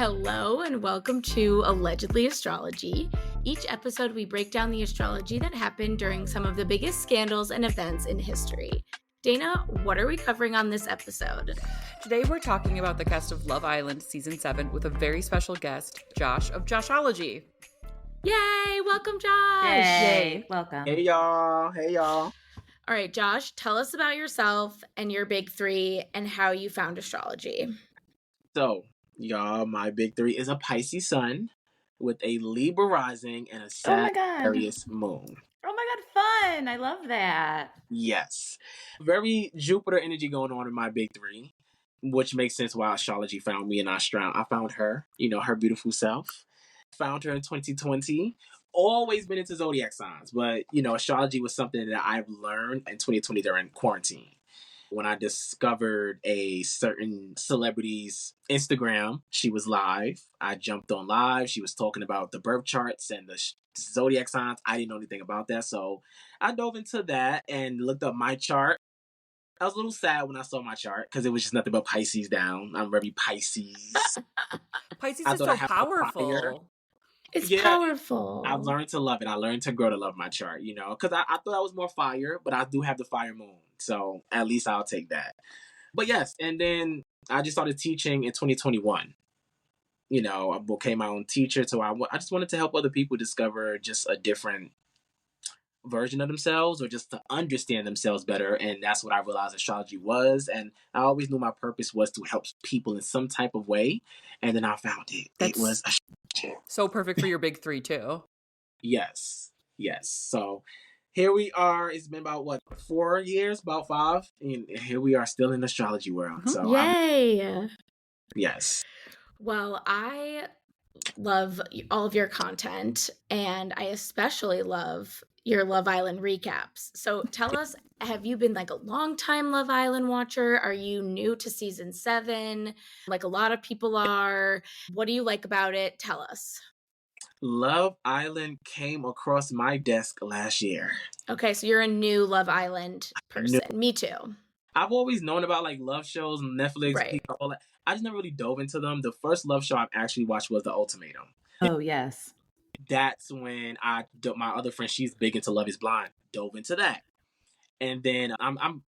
Hello and welcome to Allegedly Astrology. Each episode we break down the astrology that happened during some of the biggest scandals and events in history. Dana, what are we covering on this episode? Today we're talking about the cast of Love Island Season 7 with a very special guest, Josh of Joshology. Yay! Welcome, Josh! Yay! Welcome. Hey, y'all. All right, Josh, tell us about yourself and your big three and how you found astrology. So, y'all, my big three is a Pisces sun with a Libra rising and a Sagittarius moon. Oh my God, fun. I love that. Yes. Very Jupiter energy going on in my big three, which makes sense why astrology found me, and I found her, her beautiful self. Found her in 2020. Always been into zodiac signs, but, astrology was something that I've learned in 2020 during quarantine. When I discovered a certain celebrity's Instagram, she was live. I jumped on live. She was talking about the birth charts and the zodiac signs. I didn't know anything about that. So I dove into that and looked up my chart. I was a little sad when I saw my chart because it was just nothing but Pisces down. I'm very Pisces. Pisces is so powerful. It's powerful. I've learned to love it. I learned to grow to love my chart, because I thought I was more fire, but I do have the fire moon. So at least I'll take that. But yes, and then I just started teaching in 2021. I became my own teacher. So I just wanted to help other people discover just a different version of themselves or just to understand themselves better. And that's what I realized astrology was. And I always knew my purpose was to help people in some type of way. And then I found it. It was astrology. So perfect for your big three too. Yes. So here we are. It's been about 4 years, about 5. And here we are still in the astrology world. So yay. Yes. Well, I love all of your content, and I especially love your Love Island recaps. So tell us, have you been a long-time Love Island watcher? Are you new to season 7? Like a lot of people are. What do you like about it? Tell us. Love Island came across my desk last year. Okay, so you're a new Love Island person. Me too. I've always known about love shows, Netflix, right. all that. I just never really dove into them. The first love show I've actually watched was The Ultimatum. Oh, yes. That's when my other friend, she's big into Love is Blind, dove into that. And then I'm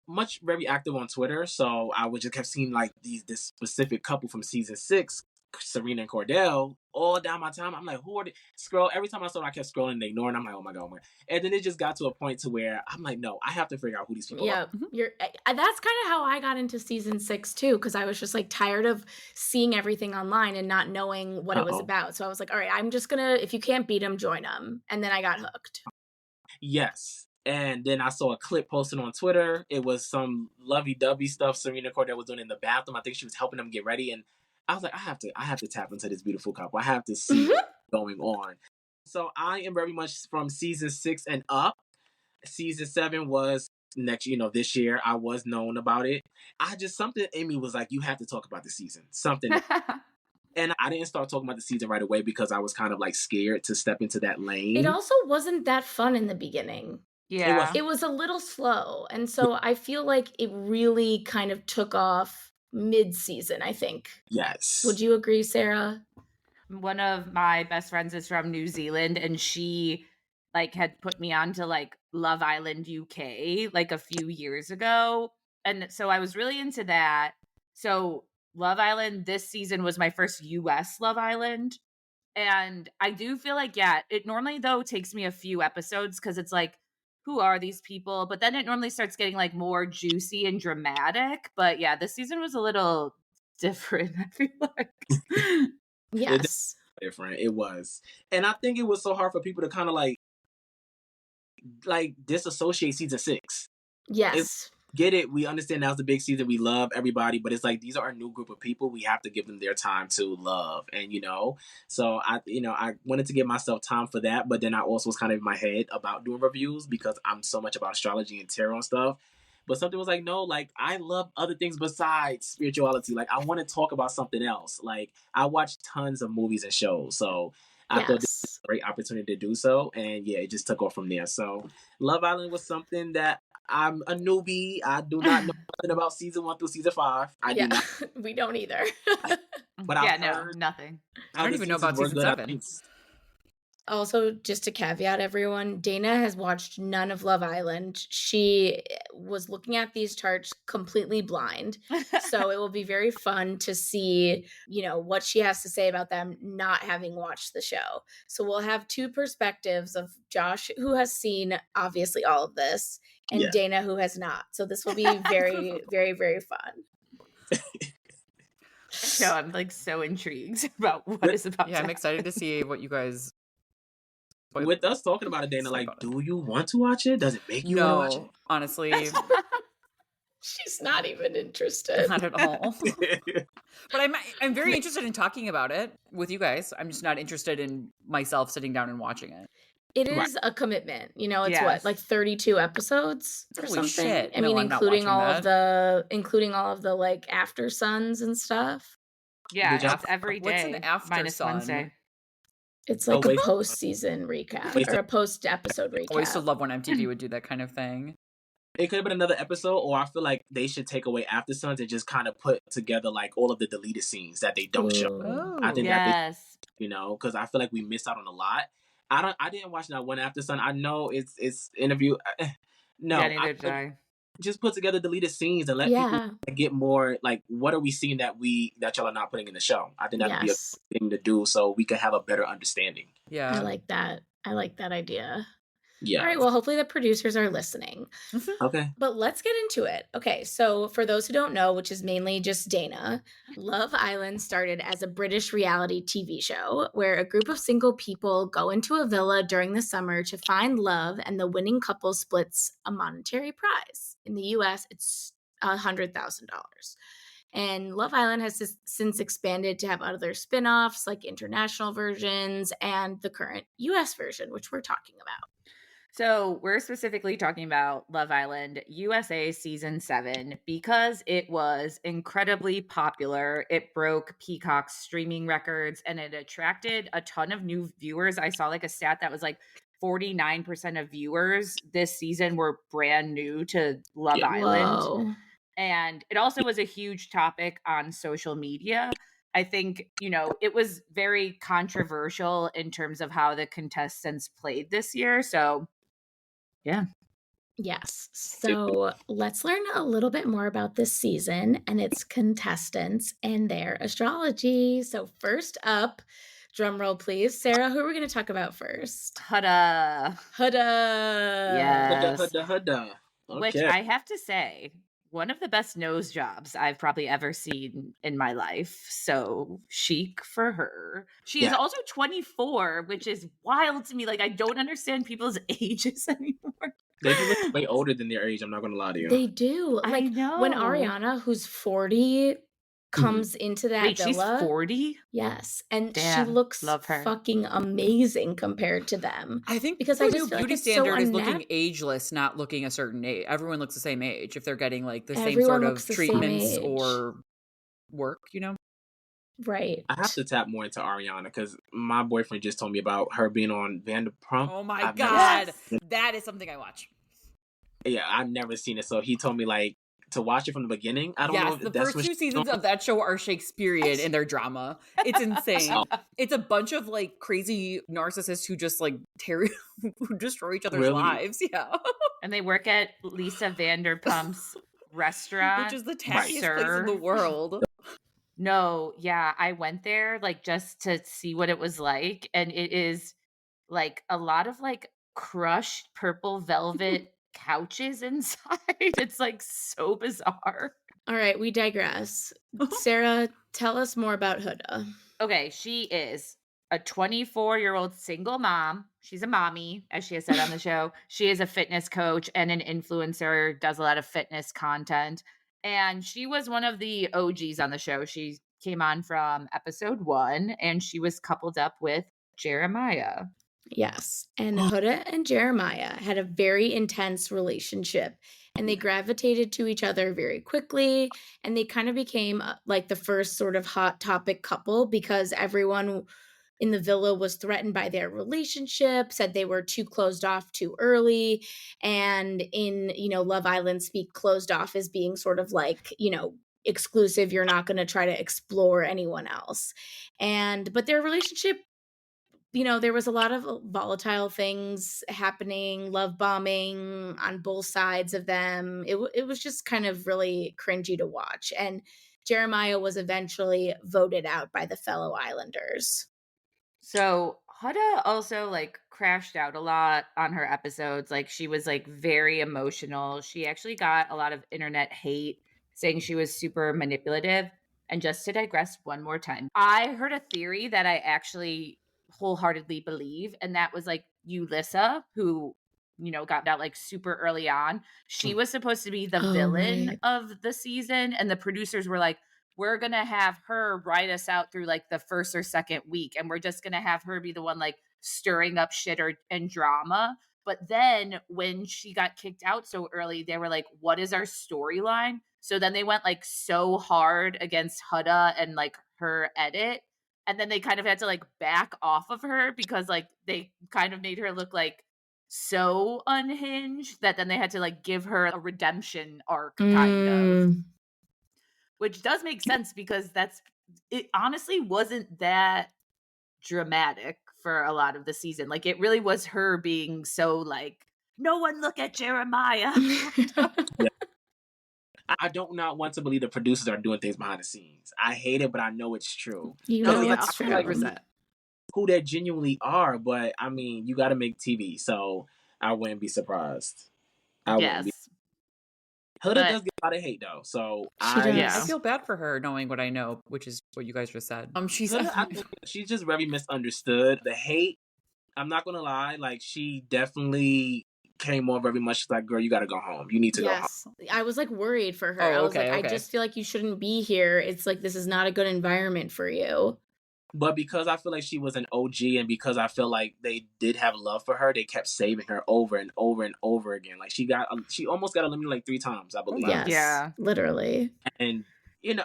very active on Twitter, so I would just kept seeing this specific couple from season 6, Serena and Cordell, all down my time. I'm like, who are they? Every time I saw it, I kept scrolling and ignoring. I'm like, oh my God. And then it just got to a point to where I'm like, no, I have to figure out who these people are. Yeah, that's kind of how I got into season 6 too, because I was just tired of seeing everything online and not knowing what it was about. So I was like, all right, I'm just gonna, if you can't beat them, join them. And then I got hooked. Yes. And then I saw a clip posted on Twitter. It was some lovey-dovey stuff Serena Cordell was doing in the bathroom. I think she was helping them get ready. And I was like, I have to tap into this beautiful couple. I have to see what's going on. So I am very much from season 6 and up. Season 7 was this year. I was known about it. Something in me was like, you have to talk about the season. Something. And I didn't start talking about the season right away because I was kind of scared to step into that lane. It also wasn't that fun in the beginning. Yeah. It was a little slow. And so I feel like it really kind of took off mid-season, I think. Yes. Would you agree, Sarah? One of my best friends is from New Zealand, and she had put me on to Love Island UK a few years ago. And so I was really into that. So Love Island this season was my first US Love Island. And I do feel it normally though takes me a few episodes because it's who are these people? But then it normally starts getting more juicy and dramatic. But yeah, this season was a little different, I feel like. Yes. Different. It was. And I think it was so hard for people to kind of disassociate season 6. Yes. Get it. We understand that was the big season. We love everybody, but it's these are a new group of people. We have to give them their time to love. And, so I wanted to give myself time for that. But then I also was kind of in my head about doing reviews because I'm so much about astrology and tarot and stuff. But something was no, I love other things besides spirituality. I want to talk about something else. I watch tons of movies and shows. So I thought this was a great opportunity to do so. And yeah, it just took off from there. So Love Island was something that I'm a newbie. I do not know nothing about season 1 through season 5. I do not. We don't either. but Yeah, I've no, heard nothing. I how don't the even know seasons about were season good. I 7. think Also, just to caveat everyone, Dana has watched none of Love Island. She was looking at these charts completely blind. So it will be very fun to see, what she has to say about them not having watched the show. So we'll have two perspectives of Josh, who has seen obviously all of this, and yeah. Dana, who has not. So this will be very, very, very fun. No, I'm like so intrigued about what is about Yeah, to I'm happen. excited to see what you guys. With us talking about it, Dana, Say like, about it. do you want to watch it? Does it make you want to watch No, honestly, She's not even interested. not at all. it? But I'm very interested in talking about it with you guys. I'm just not interested in myself sitting down and watching it. It Right. is a commitment. It's Yes. what, like 32 episodes or Holy something? shit. I No, mean, I'm not including watching all that. of the like after suns and stuff. Yeah, Did y'all- it's every What's an day after minus sun? Wednesday. It's like wait. a post-season recap Wait, or a post-episode I used to recap. love when MTV would do that kind of thing. It could have been another episode, or I feel like they should take away After Suns and just kind of put together like all of the deleted scenes that they don't show. Ooh. I think that Yes. because I feel like we missed out on a lot. I didn't watch that one After Sun. I know it's interview. No, Yeah, neither did I. just put together deleted scenes and let Yeah. people get more like what are we seeing that y'all are not putting in the show. I think that would be Yes. a thing to do so we could have a better understanding. Yeah. I like that. I like that idea. Yeah. All right, well, hopefully the producers are listening. Okay. But let's get into it. Okay, so for those who don't know, which is mainly just Dana, Love Island started as a British reality TV show where a group of single people go into a villa during the summer to find love, and the winning couple splits a monetary prize. In the US, it's $100,000. And Love Island has since expanded to have other spin offs like international versions and the current US version, which we're talking about. So we're specifically talking about Love Island USA season 7 because it was incredibly popular. It broke Peacock's streaming records and it attracted a ton of new viewers. I saw like a stat that was like 49% of viewers this season were brand new to Love Yeah. Island. Whoa. And it also was a huge topic on social media. I think, it was very controversial in terms of how the contestants played this year. So, yeah. Yes. So let's learn a little bit more about this season and its contestants and their astrology. So first up, drum roll please, Sarah, who are we going to talk about first? Huda. Huda. Yes. Huda. Which Okay. I have to say, one of the best nose jobs I've probably ever seen in my life. So chic for her. She is Yeah. also 24, which is wild to me. Like, I don't understand people's ages anymore. They do look way older than their age. I'm not gonna lie to you. They do. I Like when know. Ariana, who's 40, comes into that Wait, she's villa. 40? Yes. And she Damn, looks love her. fucking amazing compared to them. I think Because the I new just feel like beauty it's so standard is unnat- looking ageless, not looking a certain age. Everyone looks the same age if they're getting like the same Everyone sort looks of the same treatments age. or work, Right. I have to tap more into Ariana because my boyfriend just told me about her being on Vanderpump. Oh my I've never- god. That is something I watch. Yeah, I've never seen it. So he told me like to watch it from the beginning. I don't know Yes, if the that's first what 2 she's seasons doing. of that show are Shakespearean in their drama. It's insane. It's a bunch of like crazy narcissists who just like who destroy each other's Really? lives. Yeah. And they work at Lisa Vanderpump's restaurant. Which is the tackiest place in Sir. the world. No, yeah, I went there like just to see what it was like, and it is like a lot of like crushed purple velvet couches inside. It's like so bizarre. All right, we digress. Sarah, tell us more about Huda. Okay, she is a 24-year-old single mom. She's a mommy, as she has said on the show. She is a fitness coach and an influencer, does a lot of fitness content. And she was one of the OGs on the show. She came on from episode 1 and she was coupled up with Jeremiah. Yes. And Huda and Jeremiah had a very intense relationship and they gravitated to each other very quickly. And they kind of became like the first sort of hot topic couple because everyone in the villa was threatened by their relationship, said they were too closed off too early. And in, Love Island speak, closed off as being sort of like, exclusive. You're not going to try to explore anyone else. But their relationship, there was a lot of volatile things happening, love bombing on both sides of them. It was just kind of really cringy to watch. And Jeremiah was eventually voted out by the fellow Islanders. So Huda also like crashed out a lot on her episodes. Like she was like very emotional. She actually got a lot of internet hate saying she was super manipulative. And just to digress one more time, I heard a theory that I actually wholeheartedly believe, and that was like Ulissa, who got out like super early on. She was supposed to be the villain Right. of the season, and the producers were like, we're going to have her ride us out through like the first or second week. And we're just going to have her be the one like stirring up shit and drama. But then when she got kicked out so early, they were like, what is our storyline? So then they went like so hard against Huda and like her edit. And then they kind of had to like back off of her because like they kind of made her look like so unhinged that then they had to like give her a redemption arc kind of. Which does make sense because it honestly wasn't that dramatic for a lot of the season. Like it really was her being so like, no one look at Jeremiah. Yeah. I don't not want to believe the producers are doing things behind the scenes. I hate it, but I know it's true. It's true. 100%. Who they genuinely are, but I mean, you got to make TV, so I wouldn't be surprised. Yes. Huda does get a lot of hate though, so I feel bad for her knowing what I know, which is what you guys just said. I think she's just very misunderstood. The hate, I'm not gonna lie, like she definitely came on very much like, girl, you gotta go home. You need to go home. I was like worried for her. Oh, I was okay, like, I just feel like you shouldn't be here. It's like, this is not a good environment for you. But because I feel like she was an OG and because I feel like they did have love for her, they kept saving her over and over and over again. Like she almost got eliminated like 3 times, I believe. Yes, yeah, literally. And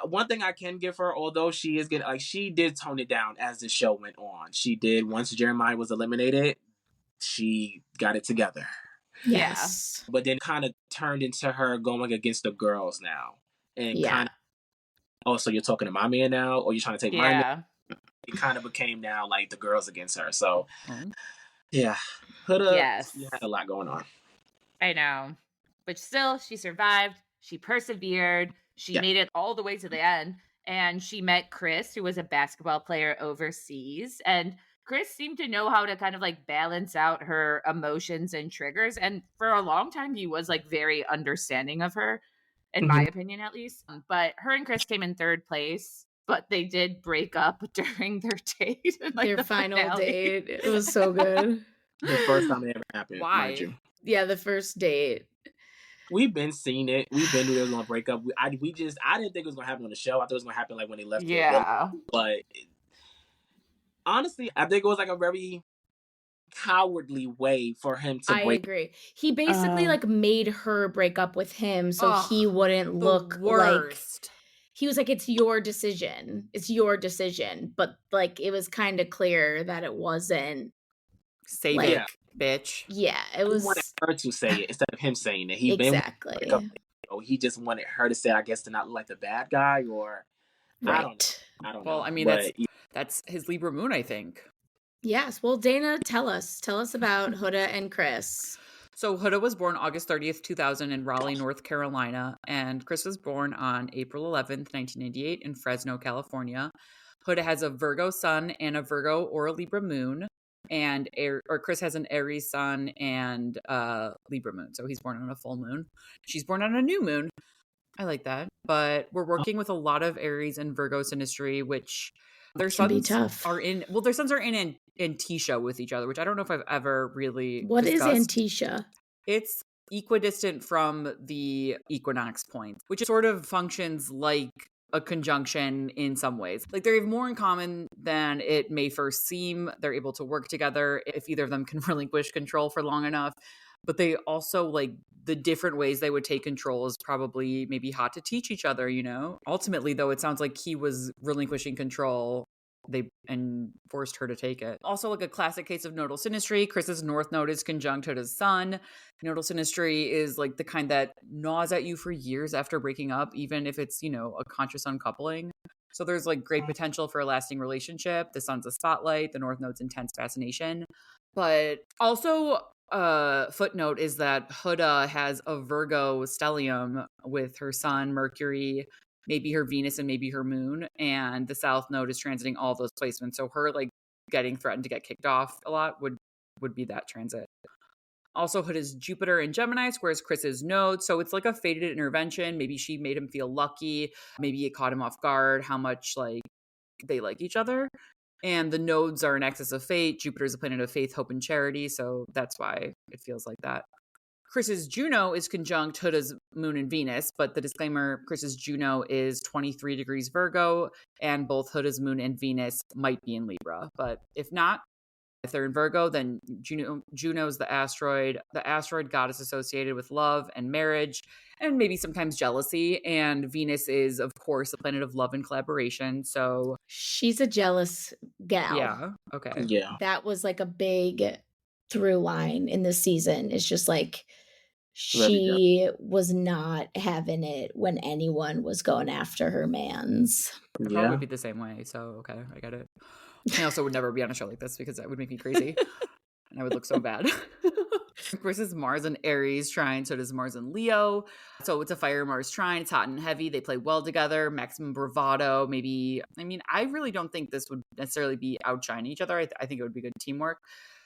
one thing I can give her, although she is getting like, she did tone it down as the show went on. She did. Once Jeremiah was eliminated, she got it together. Yes. But then kind of turned into her going against the girls now, and kind of, oh, so you're talking to my man now, or you're trying to take my man? It kind of became now like the girls against her. So, yeah, Huda, she had a lot going on. I know. But still, she survived. She persevered. She made it all the way to the end. And she met Chris, who was a basketball player overseas. And Chris seemed to know how to kind of like balance out her emotions and triggers. And for a long time, he was like very understanding of her, in my opinion, at least. But her and Chris came in 3rd place. But they did break up during their date. Like their final date. It was so good. The first time it ever happened. Why? Mind you. Yeah, the first date. We've been seeing it. We've been knew they was gonna break up. I didn't think it was gonna happen on the show. I thought it was gonna happen like when they left. Yeah. But honestly, I think it was like a very cowardly way for him to break. I agree. He basically like made her break up with him so he wouldn't look like. He was like, it's your decision. It's your decision. But like, it was kind of clear that it wasn't. Save it, bitch. Yeah, it was. He wanted her to say it instead of him saying it. Exactly. He just wanted her to say, I guess, to not look like the bad guy, or right. I don't know. Well, I mean, that's his Libra moon, I think. Yes. Well, Dana, tell us about Huda and Chris. So Huda was born August 30th, 2000 in Raleigh, North Carolina, and Chris was born on April 11th, 1998 in Fresno, California. Huda has a Virgo sun and a Virgo or a Libra moon, and Chris has an Aries sun and Libra moon, so he's born on a full moon. She's born on a new moon. I like that, but we're working with a lot of Aries and Virgo synastry, which their suns are in. Well, their suns are in Antisha with each other, which I don't know if I've ever really. What discussed. is Antisha? It's equidistant from the equinox point, which sort of functions like a conjunction in some ways. Like they have more in common than it may first seem. They're able to work together if either of them can relinquish control for long enough. But they also, like, the different ways they would take control is probably maybe hot to teach each other, Ultimately, though, it sounds like he was relinquishing control and forced her to take it. Also, like a classic case of nodal synastry. Chris's north node is conjunct Huda's sun. Nodal synastry is like the kind that gnaws at you for years after breaking up, even if it's, a conscious uncoupling. So there's like great potential for a lasting relationship. The sun's a spotlight, the north node's intense fascination. But also, footnote is that Huda has a Virgo stellium with her sun, Mercury, maybe her Venus, and maybe her moon. And the south node is transiting all those placements. So her like getting threatened to get kicked off a lot would be that transit. Also, Huda's Jupiter in Gemini squares Chris's node. So it's like a fated intervention. Maybe she made him feel lucky. Maybe it caught him off guard how much like they like each other. And the nodes are an axis of fate. Jupiter is a planet of faith, hope, and charity. So that's why it feels like that. Chris's Juno is conjunct Huda's moon and Venus, but the disclaimer, Chris's Juno is 23 degrees Virgo, and both Huda's moon and Venus might be in Libra. But if not, if they're in Virgo, then Juno's the asteroid goddess associated with love and marriage, and maybe sometimes jealousy. And Venus is, of course, the planet of love and collaboration. So she's a jealous gal. Yeah. Okay. Yeah. That was like a big through line in this season. It's just like she was not having it when anyone was going after her mans. I probably would be the same way. So, okay, I get it. I also would never be on a show like this because that would make me crazy. And I would look so bad. Chris's Mars in Aries trine, so does Mars in Leo. So it's a fire Mars trine. It's hot and heavy. They play well together. Maximum bravado. Maybe, I really don't think this would necessarily be outshining each other. I think it would be good teamwork.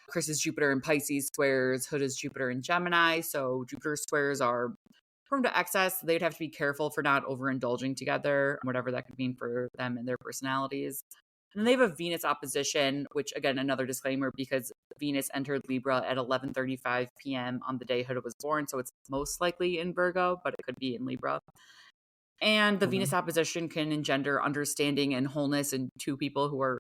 Chris's Jupiter in Pisces squares Huda's Jupiter in Gemini. So Jupiter squares are prone to excess. They'd have to be careful for not overindulging together, whatever that could mean for them and their personalities. And then they have a Venus opposition, which, again, another disclaimer, because Venus entered Libra at 11:35 p.m. on the day Huda was born. So it's most likely in Virgo, but it could be in Libra. And the Venus opposition can engender understanding and wholeness in two people who are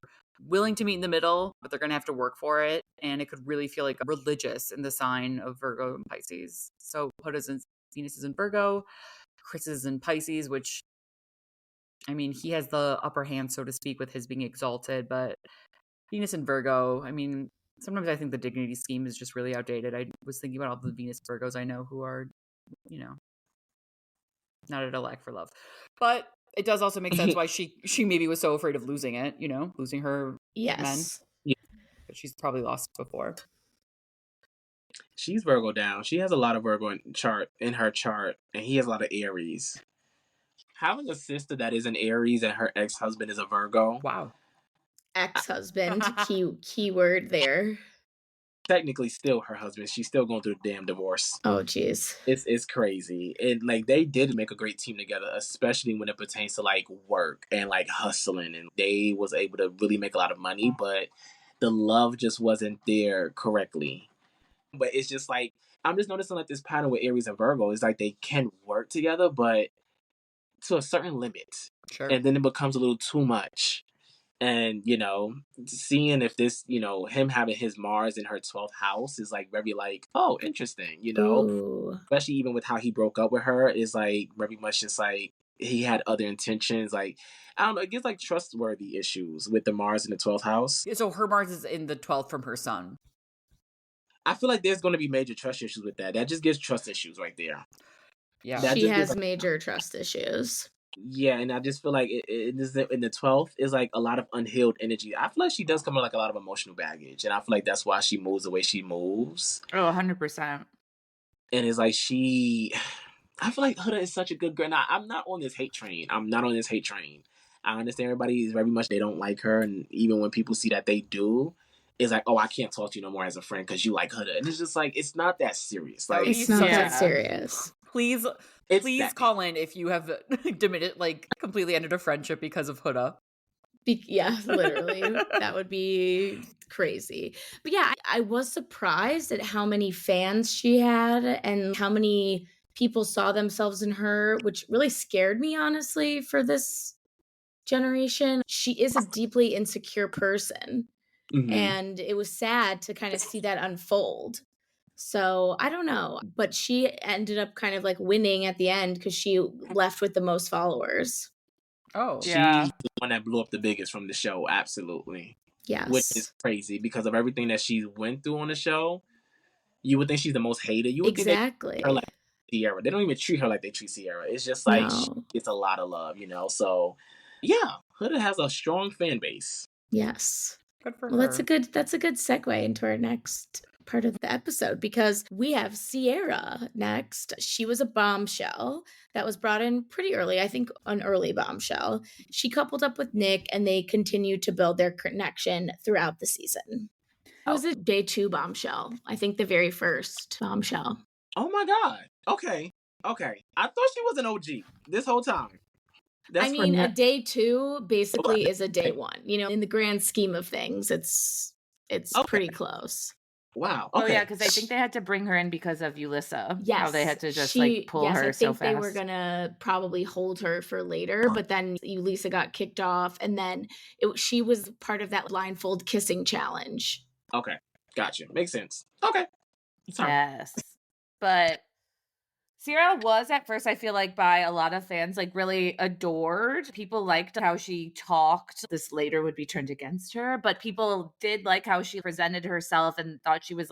willing to meet in the middle, but they're going to have to work for it. And it could really feel like religious in the sign of Virgo and Pisces. So Venus is in Virgo, Chris is in Pisces, which, he has the upper hand, so to speak, with his being exalted, but Venus and Virgo, sometimes I think the dignity scheme is just really outdated. I was thinking about all the Venus Virgos I know who are, not at a lack for love. But it does also make sense why she maybe was so afraid of losing it, losing her men. Yeah. But she's probably lost before. She's Virgo down. She has a lot of Virgo in her chart, and he has a lot of Aries. Having a sister that is an Aries and her ex-husband is a Virgo. Wow. Ex-husband, key word there. Technically still her husband. She's still going through a damn divorce. Oh, jeez. It's crazy. And like they did make a great team together, especially when it pertains to like work and like hustling. And they was able to really make a lot of money, but the love just wasn't there correctly. But it's just like, I'm just noticing like this pattern with Aries and Virgo. It's like they can work together, but to a certain limit. Sure. And then it becomes a little too much. And, seeing if this, him having his Mars in her 12th house is like very like, oh, interesting, Ooh. Especially even with how he broke up with her is like very much just like he had other intentions. Like, I don't know, it gives like trustworthy issues with the Mars in the 12th house. So her Mars is in the 12th from her sun. I feel like there's going to be major trust issues with that. That just gives trust issues right there. Yeah, she has major trust issues. Yeah, and I just feel like it is in the 12th is like a lot of unhealed energy. I feel like she does come with like a lot of emotional baggage, and I feel like that's why she moves the way she moves. Oh, 100%. And it's like I feel like Huda is such a good girl. Now, I'm not on this hate train. I understand everybody is very much, they don't like her, and even when people see that they do, it's like, oh, I can't talk to you no more as a friend because you like Huda. And it's just like, it's not that serious. Like, it's not that serious. Please call in if you have completely ended a friendship because of Huda. Yeah, literally. That would be crazy. But yeah, I was surprised at how many fans she had and how many people saw themselves in her, which really scared me, honestly, for this generation. She is a deeply insecure person. Mm-hmm. And it was sad to kind of see that unfold. So I don't know, but she ended up kind of like winning at the end because she left with the most followers. Oh. Yeah. She's the one that blew up the biggest from the show, absolutely. Which is Yes. crazy because of everything that she went through on the show. You would think she's the most hated. You would think they treat her Exactly. like Cierra. They don't even treat her like they treat Cierra. It's just like she No. gets a lot of love, So yeah, Huda has a strong fan base. Yes. Good for Well, her. that's a good segue into our next part of the episode because we have Cierra next. She was a bombshell that was brought in pretty early, I think an early bombshell. She coupled up with Nick and they continued to build their connection throughout the season. It was a day 2 bombshell. I think the very first bombshell. Oh my god. Okay. I thought she was an OG this whole time. I That's mean, a phenomenal. day 2 basically is a day 1. In the grand scheme of things, it's Okay. pretty close. Wow. Oh Okay. yeah, because I think they had to bring her in because of Ulissa. Yes. How they had to just pull her I so think they fast. were gonna probably hold her for later, but then Ulissa got kicked off, and then she was part of that blindfold kissing challenge. Okay. Gotcha. Makes sense. Okay. Sorry. Yes. But Cierra was at first, I feel like, by a lot of fans, really adored. People liked how she talked. This later would be turned against her, but people did like how she presented herself and thought she was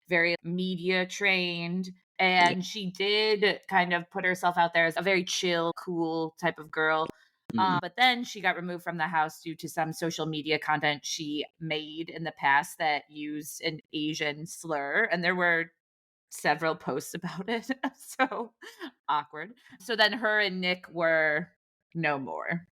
very media trained. And she did kind of put herself out there as a very chill, cool type of girl. But then she got removed from the house due to some social media content she made in the past that used an Asian slur. And there were several posts about it. So awkward. So then her and Nick were no more.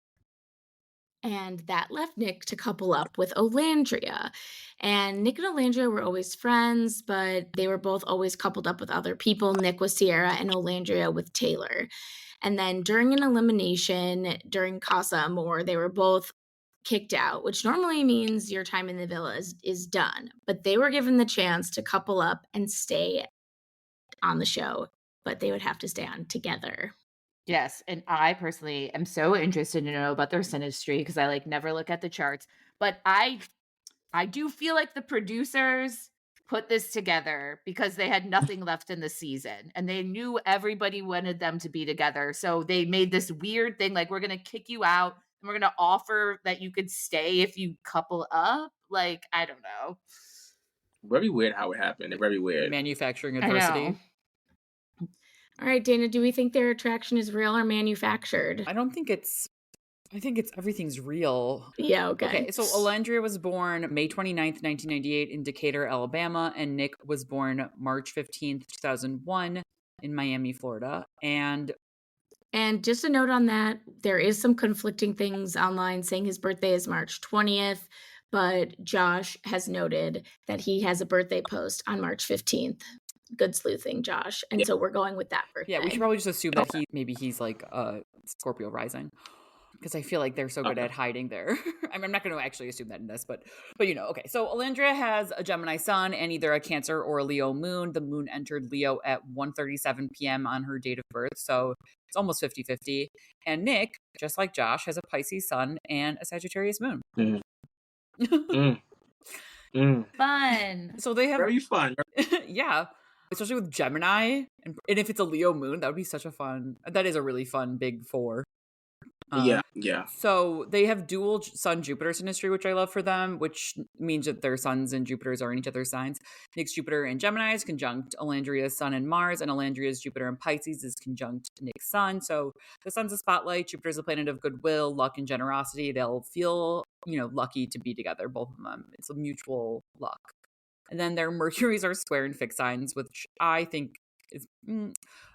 And that left Nick to couple up with Olandria. And Nick and Olandria were always friends, but they were both always coupled up with other people. Nick with Cierra and Olandria with Taylor. And then during an elimination, during Casa Amor, they were both kicked out, which normally means your time in the villa is done. But they were given the chance to couple up and stay on the show, but they would have to stay on together. Yes, and I personally am so interested to know about their synastry because I never look at the charts. But I do feel like the producers put this together because they had nothing left in the season and they knew everybody wanted them to be together. So they made this weird thing we're going to kick you out and we're going to offer that you could stay if you couple up. I don't know. Very weird how it happened. Very weird. Manufacturing I adversity. know. All right, Dana, do we think their attraction is real or manufactured? I think it's everything's real. Yeah, okay. Okay, so Olandria was born May 29th, 1998 in Decatur, Alabama, and Nick was born March 15th, 2001 in Miami, Florida. And just a note on that, there is some conflicting things online saying his birthday is March 20th, but Josh has noted that he has a birthday post on March 15th. Good sleuthing, Josh. And so we're going with that birthday. yeah, we should probably just assume that he's a Scorpio rising. Because I feel like they're so good at hiding their. I'm not going to actually assume that in this, but okay. So Olandria has a Gemini sun and either a Cancer or a Leo moon. The moon entered Leo at 1:37 p.m. on her date of birth, so it's almost 50-50. And Nick, just like Josh, has a Pisces sun and a Sagittarius moon. Fun. So they have very fun. yeah, especially with Gemini, and if it's a Leo moon, that would be that is a really fun big four. Yeah. So they have dual Sun Jupiter synastry, which I love for them, which means that their suns and Jupiters are in each other's signs. Nick's Jupiter in Gemini is conjunct Olandria's Sun and Mars, and Olandria's Jupiter in Pisces is conjunct Nick's Sun. So the Sun's a spotlight, Jupiter's a planet of goodwill, luck, and generosity. They'll feel, lucky to be together, both of them. It's a mutual luck. And then their Mercuries are square and fixed signs, which I think is...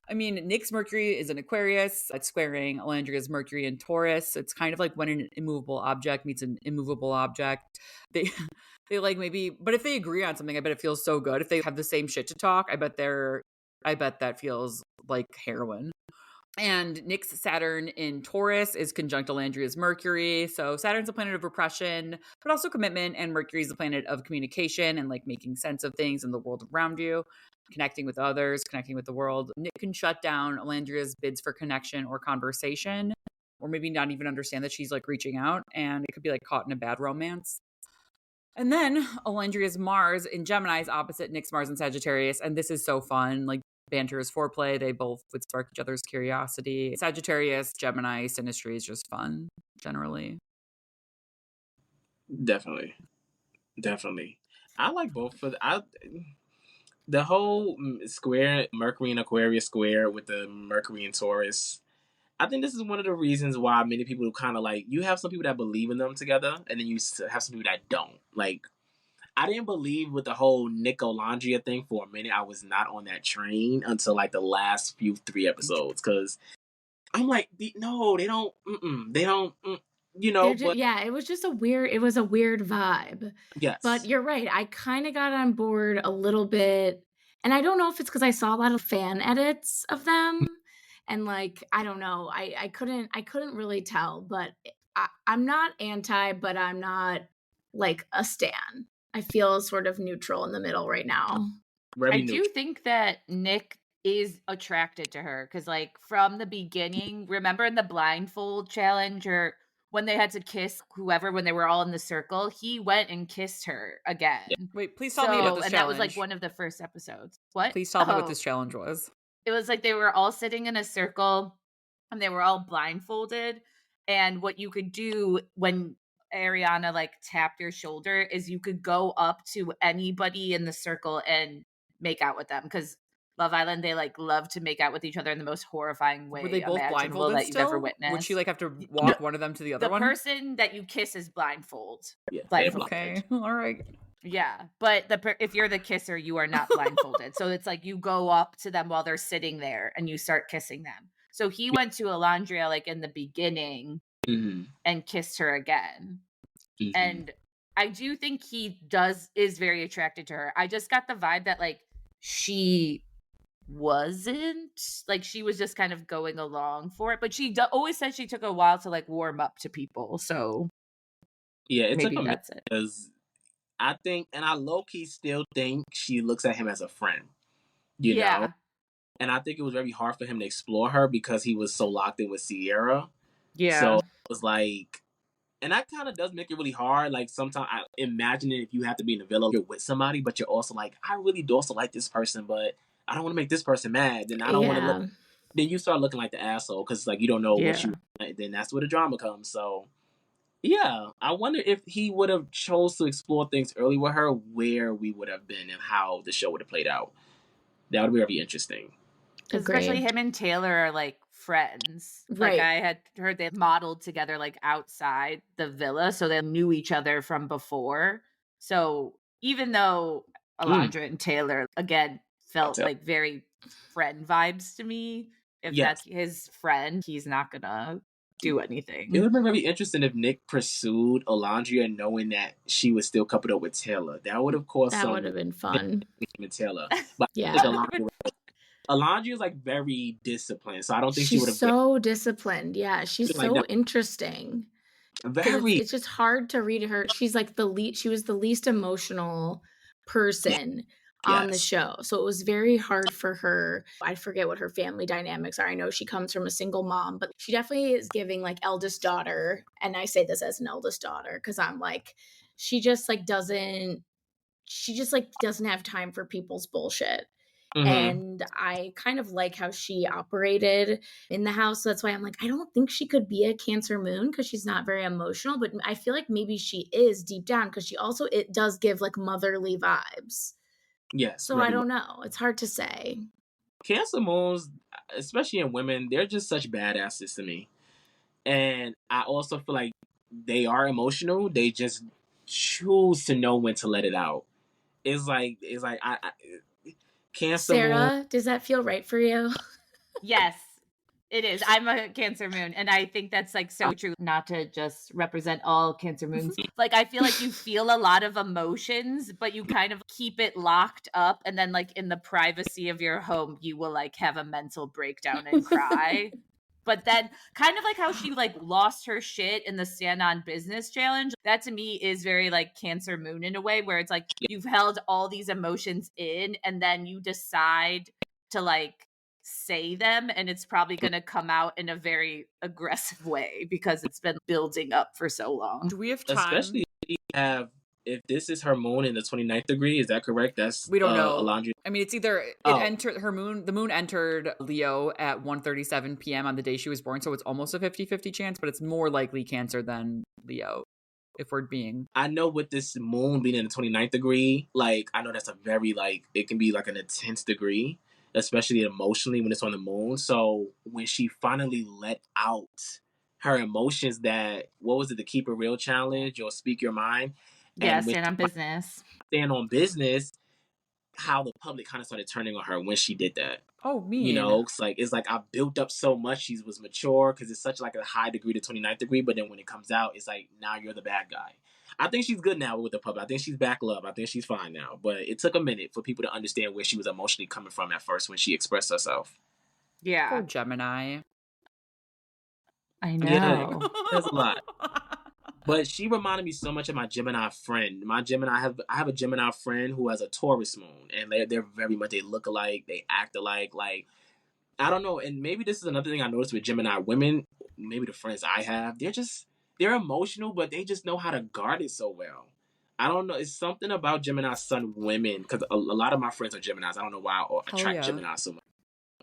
Nick's Mercury is in Aquarius. It's squaring Olandria's Mercury in Taurus. It's kind of like when an immovable object meets an immovable object. They maybe, but if they agree on something, I bet it feels so good. If they have the same shit to talk, I bet that feels like heroin. And Nick's Saturn in Taurus is conjunct Olandria's Mercury. So Saturn's a planet of repression, but also commitment. And Mercury's a planet of communication and making sense of things in the world around you, connecting with others, connecting with the world. Nick can shut down Olandria's bids for connection or conversation, or maybe not even understand that she's reaching out. And it could be caught in a bad romance. And then Olandria's Mars in Gemini is opposite Nick's Mars in Sagittarius. And this is so fun. Banter is foreplay. They both would spark each other's curiosity. Sagittarius, Gemini, Synastry is just fun, generally. Definitely. I like both of the whole square Mercury and Aquarius square with the Mercury and Taurus. I think this is one of the reasons why many people kind of like, you have some people that believe in them together, and then you have some people that don't. Like, I didn't believe with the whole Nicolandria thing for a minute. I was not on that train until like the last few 3 episodes, because I'm like, no, they don't. They don't. But yeah, it was just a weird vibe. yes, But you're right. I kind of got on board a little bit. And I don't know if it's because I saw a lot of fan edits of them. And like, I don't know. I couldn't really tell. But I'm not anti, but I'm not like a stan. I feel sort of neutral in the middle right now. I do think that Nick is attracted to her because, like, from the beginning, remember in the blindfold challenge or when they had to kiss whoever when they were all in the circle, he went and kissed her again. Yeah. Wait, please tell me about this and challenge. that was like one of the first episodes. What? Please tell me what this challenge was. It was like they were all sitting in a circle and they were all blindfolded. And what you could do when Ariana like tapped your shoulder is you could go up to anybody in the circle and make out with them, because Love Island, they like love to make out with each other in the most horrifying way Were they both imaginable blindfolded that you've ever still? witnessed. Would she like have to walk one of them to the other The one? person that you kiss is blindfolded. Yeah, Blindfolded. Okay, all right. Yeah, but if you're the kisser, you are not blindfolded. So it's like you go up to them while they're sitting there and you start kissing them. So he went to Alandria like in the beginning and kissed her again. And I do think he is very attracted to her. I just got the vibe that like she wasn't, like she was just kind of going along for it, but she always said she took a while to like warm up to people. So yeah, it maybe took a that's it. Because I think, and I low-key still think she looks at him as a friend, you know? And I think it was very hard for him to explore her because he was so locked in with Cierra. Yeah. So it was like, and that kind of does make it really hard. Like sometimes I imagine if you have to be in the villa, you're with somebody, but you're also like, I really do also like this person, but I don't want to make this person mad. Then I don't want to look. Then you start looking like the asshole because like you don't know what you. Then that's where the drama comes. So yeah, I wonder if he would have chose to explore things early with her, where we would have been and how the show would have played out. That would be very interesting. Especially him and Taylor are like friends. Right. Like I had heard they modeled together like outside the villa, so they knew each other from before. So even though Alandra and Taylor again felt like very friend vibes to me, if that's his friend, he's not gonna do anything. It would have been very interesting if Nick pursued Alandria knowing that she was still coupled up with Taylor. That would have caused that would have been fun. With Taylor, but yeah, Alandria is like very disciplined, so I don't think she's she would have. So disciplined. Yeah, she's so like interesting. Very. It's just hard to read her. She's like she was the least emotional person on the show, so it was very hard for her. I forget what her family dynamics are. I know she comes from a single mom, but she definitely is giving like eldest daughter, and I say this as an eldest daughter because I'm like, she just doesn't have time for people's bullshit. And I kind of like how she operated in the house. So that's why I'm like, I don't think she could be a Cancer moon because she's not very emotional, but I feel like maybe she is deep down because it does give like motherly vibes. Yes. So I don't know. It's hard to say. Cancer moons, especially in women, they're just such badasses to me. And I also feel like they are emotional. They just choose to know when to let it out. It's like I Cancer Sarah, moon. Does that feel right for you? Yes, it is. I'm a Cancer moon, and I think that's like so true. Not to just represent all Cancer moons. Like I feel like you feel a lot of emotions, but you kind of keep it locked up, and then like in the privacy of your home, you will like have a mental breakdown and cry. But then kind of like how she like lost her shit in the Stand on Business challenge. That to me is very like Cancer moon in a way where it's like you've held all these emotions in and then you decide to like say them and it's probably going to come out in a very aggressive way because it's been building up for so long. Do we have time? Especially if you have if this is her moon in the 29th degree, is that correct? That's We don't know. Alondra. I mean, it's either it Oh, entered the moon entered Leo at 1:37 p.m. on the day she was born, so it's almost a 50-50 chance, but it's more likely Cancer than Leo, if we're being. I know with this moon being in the 29th degree, like I know that's a very like it can be like an intense degree, especially emotionally when it's on the moon. So when she finally let out her emotions, that what was it, the keep it real challenge or speak your mind, Yeah, and when stand on she business. stand on business, how the public kind of started turning on her when she did that. Oh, You mean. know, it's like I built up so much. She was mature because it's such like a high degree to 29th degree, but then when it comes out, it's like now you're the bad guy. I think she's good now with the public. I think she's back love. I think she's fine now. But it took a minute for people to understand where she was emotionally coming from at first when she expressed herself. Poor Yeah, Gemini. I Yeah, know. there's a lot. But she reminded me so much of my Gemini friend. My Gemini, I have a Gemini friend who has a Taurus moon, and they're very much, they look alike, they act alike. Like I don't know, and maybe this is another thing I noticed with Gemini women. Maybe the friends I have, they're emotional, but they just know how to guard it so well. I don't know. It's something about Gemini Sun women because a lot of my friends are Geminis. I don't know why I Hell attract yeah. Gemini so much.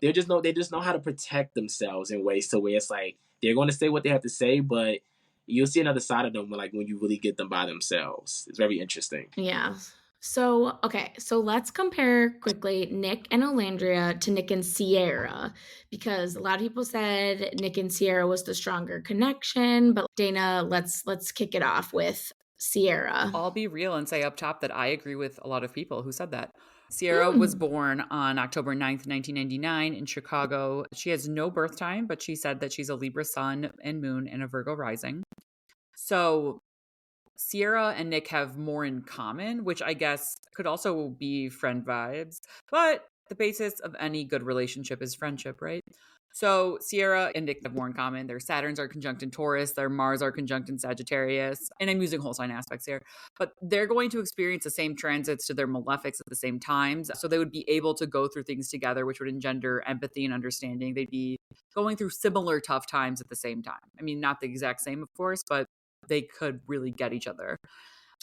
They just know how to protect themselves in ways to where it's like they're going to say what they have to say, but you'll see another side of them when you really get them by themselves. It's very interesting. Yeah. So, okay, so let's compare quickly Nick and Olandria to Nick and Cierra because a lot of people said Nick and Cierra was the stronger connection, but Dana, let's kick it off with Cierra. I'll be real and say up top that I agree with a lot of people who said that. Sierra was Hmm. born on October 9th, 1999 in Chicago. She has no birth time, but she said that she's a Libra sun and moon and a Virgo rising. So Sierra and Nick have more in common, which I guess could also be friend vibes. But the basis of any good relationship is friendship, right? So Sierra and Nick have more in common. Their Saturns are conjunct in Taurus, their Mars are conjunct in Sagittarius, and I'm using whole sign aspects here. But they're going to experience the same transits to their malefics at the same times. So they would be able to go through things together, which would engender empathy and understanding. They'd be going through similar tough times at the same time. I mean, not the exact same, of course, but they could really get each other.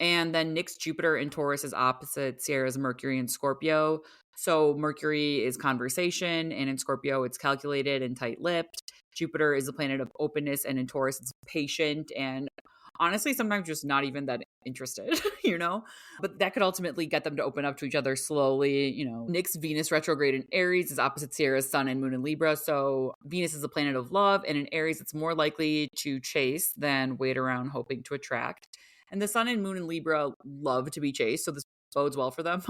And then Nick's Jupiter in Taurus is opposite Sierra's Mercury in Scorpio. So Mercury is conversation, and in Scorpio, it's calculated and tight lipped. Jupiter is a planet of openness, and in Taurus, it's patient and honestly, sometimes just not even that interested, you know? But that could ultimately get them to open up to each other slowly. You know, Nick's Venus retrograde in Aries is opposite Sierra's Sun and Moon in Libra. So Venus is a planet of love, and in Aries, it's more likely to chase than wait around hoping to attract. And the Sun and Moon in Libra love to be chased, so this bodes well for them.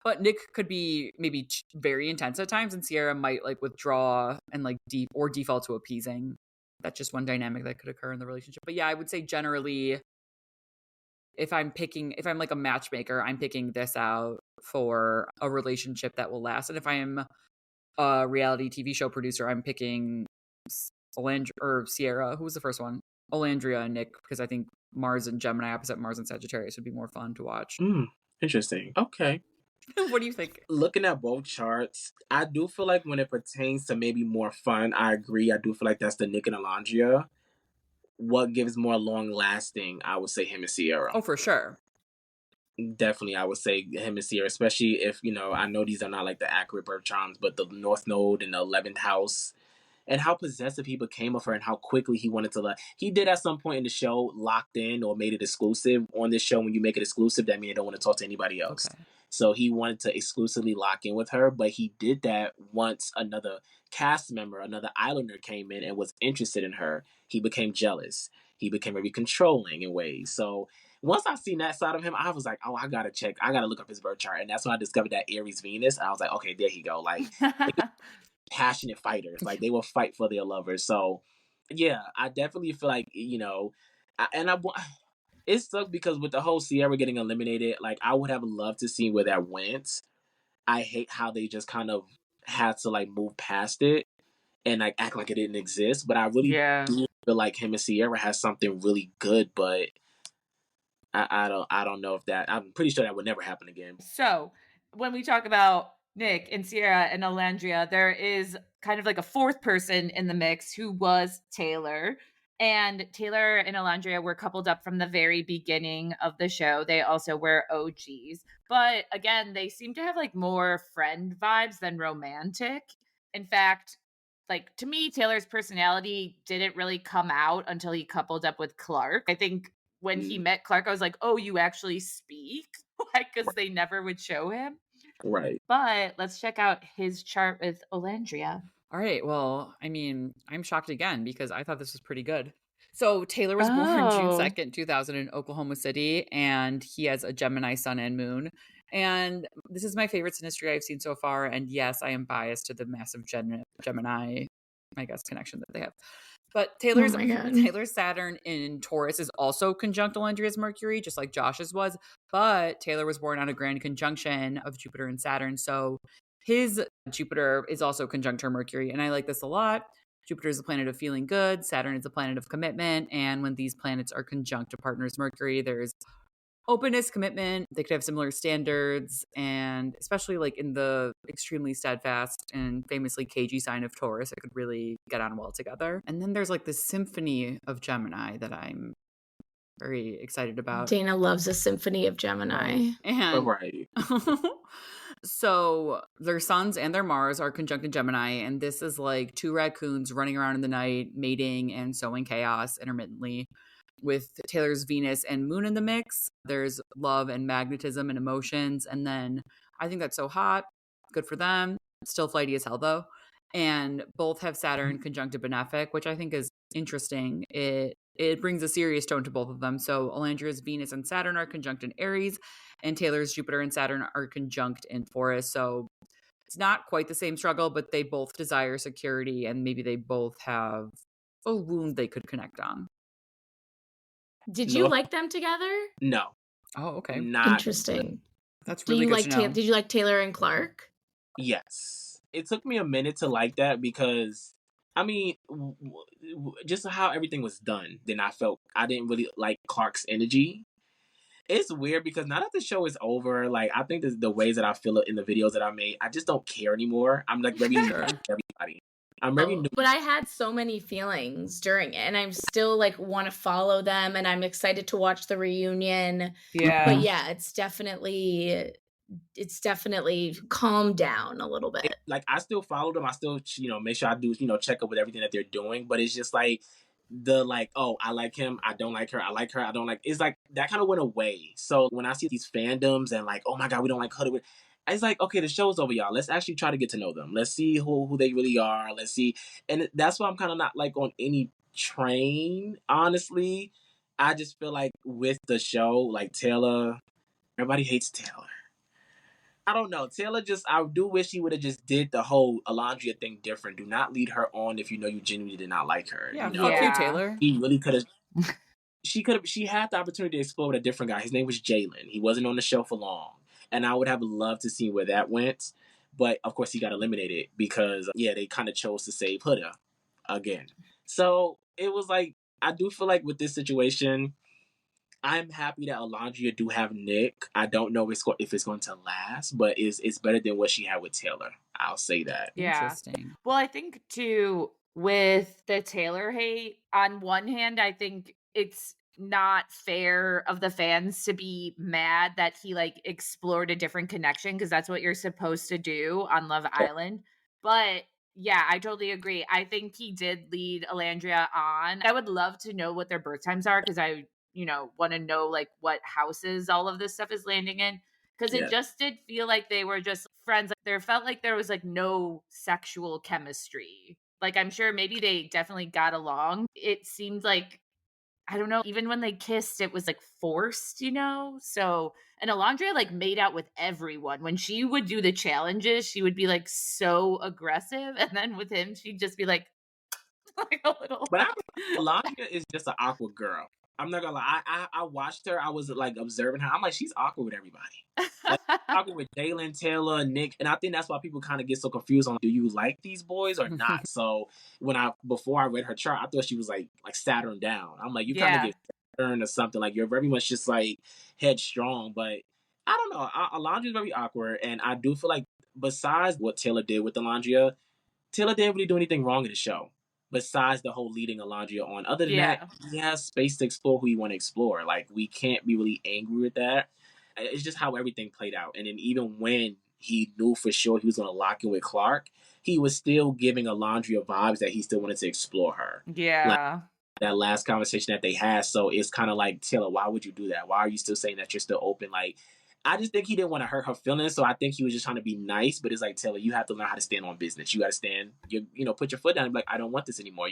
But Nick could be maybe very intense at times, and Sierra might like withdraw and like default to appeasing. That's just one dynamic that could occur in the relationship. But yeah, I would say generally, if I'm like a matchmaker, I'm picking this out for a relationship that will last. And if I am a reality TV show producer, I'm picking Olandria or Sierra. Who was the first one? Olandria and Nick, because I think Mars and Gemini opposite Mars and Sagittarius would be more fun to watch. Interesting. Okay. What do you think? Looking at both charts, I do feel like when it pertains to maybe more fun, I agree. I do feel like that's the Nicolandria. What gives more long lasting, I would say him and Sierra. Oh, for sure. Definitely, I would say him and Sierra, especially if, I know these are not like the accurate birth charms, but the North Node and the 11th house and how possessive he became of her and how quickly he wanted to let. He did at some point in the show locked in or made it exclusive. On this show, when you make it exclusive, that means you don't want to talk to anybody else. Okay. So he wanted to exclusively lock in with her, but he did that once another cast member, another Islander came in and was interested in her. He became jealous. He became very controlling in ways. So once I seen that side of him, I was like, oh, I gotta look up his birth chart. And that's when I discovered that Aries Venus. I was like, okay, there he go. Like passionate fighters. Like they will fight for their lovers. So yeah, I definitely feel like it sucked because with the whole Sierra getting eliminated, like I would have loved to see where that went. I hate how they just kind of had to like move past it and like act like it didn't exist. But I really Yeah. do feel like him and Sierra has something really good, but I don't know if that. I'm pretty sure that would never happen again. So when we talk about Nick and Sierra and Alandria, there is kind of like a fourth person in the mix who was Taylor. And Taylor and Alandria were coupled up from the very beginning of the show. They also were OGs. But again, they seem to have like more friend vibes than romantic. In fact, like to me, Taylor's personality didn't really come out until he coupled up with Clark. I think when he met Clark, I was like, oh, you actually speak? Like, because they never would show him. Right. But let's check out his chart with Alandria. All right. Well, I mean, I'm shocked again because I thought this was pretty good. So Taylor was born June 2nd, 2000 in Oklahoma City, and he has a Gemini sun and moon. And this is my favorite synastry I've seen so far. And yes, I am biased to the massive Gemini, I guess, connection that they have. But Taylor's Saturn in Taurus is also conjunct Alandria's Mercury, just like Josh's was. But Taylor was born on a grand conjunction of Jupiter and Saturn. So his Jupiter is also conjunct her Mercury. And I like this a lot. Jupiter is a planet of feeling good. Saturn is a planet of commitment. And when these planets are conjunct a partner's Mercury, there's openness, commitment. They could have similar standards. And especially like in the extremely steadfast and famously cagey sign of Taurus, it could really get on well together. And then there's like the symphony of Gemini that I'm very excited about. Dana loves a symphony of Gemini. And right. So their suns and their Mars are conjunct in Gemini, and this is like two raccoons running around in the night, mating and sowing chaos intermittently. With Taylor's Venus and Moon in the mix, there's love and magnetism and emotions. And then I think that's so hot. Good for them. Still flighty as hell, though. And both have Saturn conjunct a benefic, which I think is interesting. It brings a serious tone to both of them. So Alandria's Venus and Saturn are conjunct in Aries, and Taylor's Jupiter and Saturn are conjunct in Taurus. So it's not quite the same struggle, but they both desire security, and maybe they both have a wound they could connect on. Did you like them together? No. Oh, okay. Not interesting. That's really good to know. Did you like Taylor and Clark? Yes. It took me a minute to like that because, I mean, just how everything was done. Then I didn't really like Clark's energy. It's weird because now that the show is over, like, I think the ways that I feel it in the videos that I made, I just don't care anymore. I'm like very new to everybody. I'm very new. But I had so many feelings during it, and I'm still like want to follow them, and I'm excited to watch the reunion. Yeah. But yeah, it's definitely calmed down a little bit. Like, I still follow them. I still, make sure I do, check up with everything that they're doing. But it's just like oh, I like him, I don't like her, I like her, I don't like. It's like that kind of went away. So when I see these fandoms and like, oh my God, we don't like Huda, it's like, okay, the show's over, y'all. Let's actually try to get to know them. Let's see who they really are. Let's see. And that's why I'm kind of not like on any train, honestly. I just feel like with the show, like Taylor, everybody hates Taylor. I don't know. Taylor I do wish he would have just did the whole Alandria thing different. Do not lead her on if you know you genuinely did not like her. Yeah, fuck you, Taylor. He really could have. She had the opportunity to explore with a different guy. His name was Jalen. He wasn't on the show for long. And I would have loved to see where that went. But, of course, he got eliminated because, they kind of chose to save Huda again. So, it was like, I do feel like with this situation, I'm happy that Alandria do have Nick. I don't know if it's going to last, but it's better than what she had with Taylor. I'll say that. Yeah. Interesting. Well, I think, too, with the Taylor hate, on one hand, I think it's not fair of the fans to be mad that he like explored a different connection, because that's what you're supposed to do on Love Island. But yeah, I totally agree. I think he did lead Alandria on. I would love to know what their birth times are, because I want to know like what houses all of this stuff is landing in, because it just did feel like they were just friends. There felt like there was like no sexual chemistry. Like, I'm sure maybe they definitely got along. It seemed like, I don't know, even when they kissed, it was like forced, So, and Alandria like made out with everyone. When she would do the challenges, she would be like so aggressive. And then with him, she'd just be like a little. But Alandria is just an awkward girl. I'm not gonna lie. I watched her. I was like observing her. I'm like, she's awkward with everybody. Like, awkward with Jalen, Taylor, Nick, and I think that's why people kind of get so confused on, do you like these boys or not? So before I read her chart, I thought she was like Saturn down. I'm like, you kind of get Saturn or something. Like, you're very much just like headstrong. But I don't know. Alandria's very awkward, and I do feel like besides what Taylor did with Alandria, Taylor didn't really do anything wrong in the show. besides the whole leading Alondria on. Other than Yeah. that, he has space to explore who you want to explore. Like, we can't be really angry with that. It's just how everything played out. And then even when he knew for sure he was going to lock in with Clark, he was still giving Alondria vibes that he still wanted to explore her. Like, Yeah. that last conversation that they had. So it's kind of like, Taylor, why would you do that? Why are you still saying that you're still open? Like, I just think he didn't want to hurt her feelings, so I think he was just trying to be nice. But it's like, Taylor, you have to learn how to stand on business. You got to stand, put your foot down and be like, I don't want this anymore,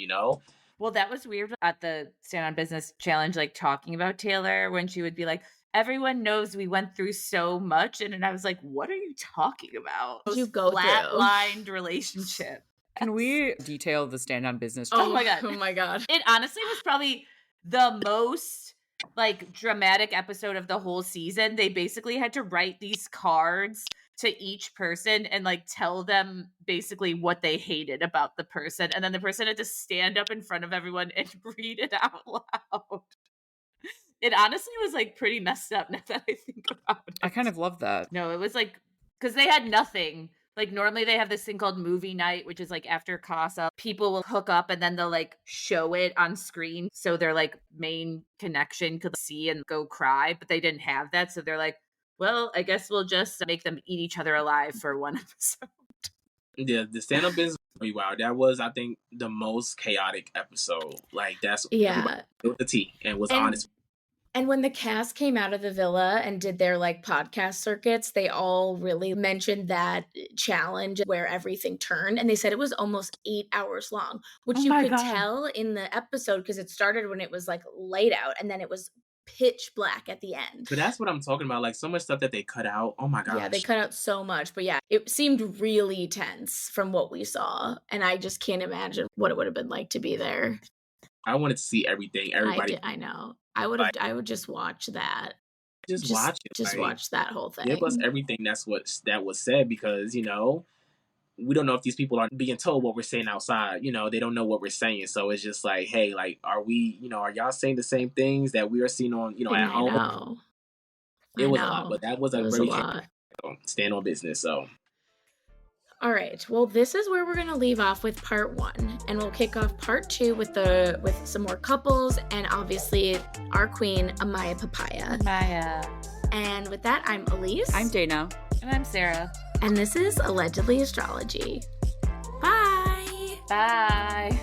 Well, that was weird at the Stand on Business challenge, like talking about Taylor when she would be like, everyone knows we went through so much. And I was like, what are you talking about? What did you go through? Flatlined relationship. Can we detail the Stand on Business? Oh my God. Oh my God. It honestly was probably the most like dramatic episode of the whole season. They basically had to write these cards to each person and like tell them basically what they hated about the person. And then the person had to stand up in front of everyone and read it out loud. It honestly was like pretty messed up now that I think about it. I kind of love that. No, it was like, because they had nothing. Like normally they have this thing called movie night, which is like after Casa, people will hook up and then they'll like show it on screen. So their like main connection could see and go cry, but they didn't have that. So they're like, well, I guess we'll just make them eat each other alive for one episode. Yeah, the stand-up business was pretty wild. That was, I think, the most chaotic episode. Like, that's Yeah. with the tea and was honest. And when the cast came out of the villa and did their like podcast circuits, they all really mentioned that challenge where everything turned. And they said it was almost 8 hours long, which you could tell in the episode because it started when it was like light out and then it was pitch black at the end. But that's what I'm talking about. Like, so much stuff that they cut out. Oh my gosh. Yeah, they cut out so much. But yeah, it seemed really tense from what we saw. And I just can't imagine what it would have been like to be there. I wanted to see everything. Everybody. I know. I would just watch that. Just watch it. Just watch that whole thing. Give us everything that was said because, we don't know if these people are being told what we're saying outside. They don't know what we're saying. So it's just like, hey, like, are y'all saying the same things that we are seeing on, at home? Know. It was a lot, but that was a very lot. Stand on business. So. All right. Well, this is where we're going to leave off with part 1, and we'll kick off part 2 with some more couples and obviously our queen, Amaya Papaya. Maya. And with that, I'm Elise. I'm Dana. And I'm Sarah. And this is Allegedly Astrology. Bye. Bye.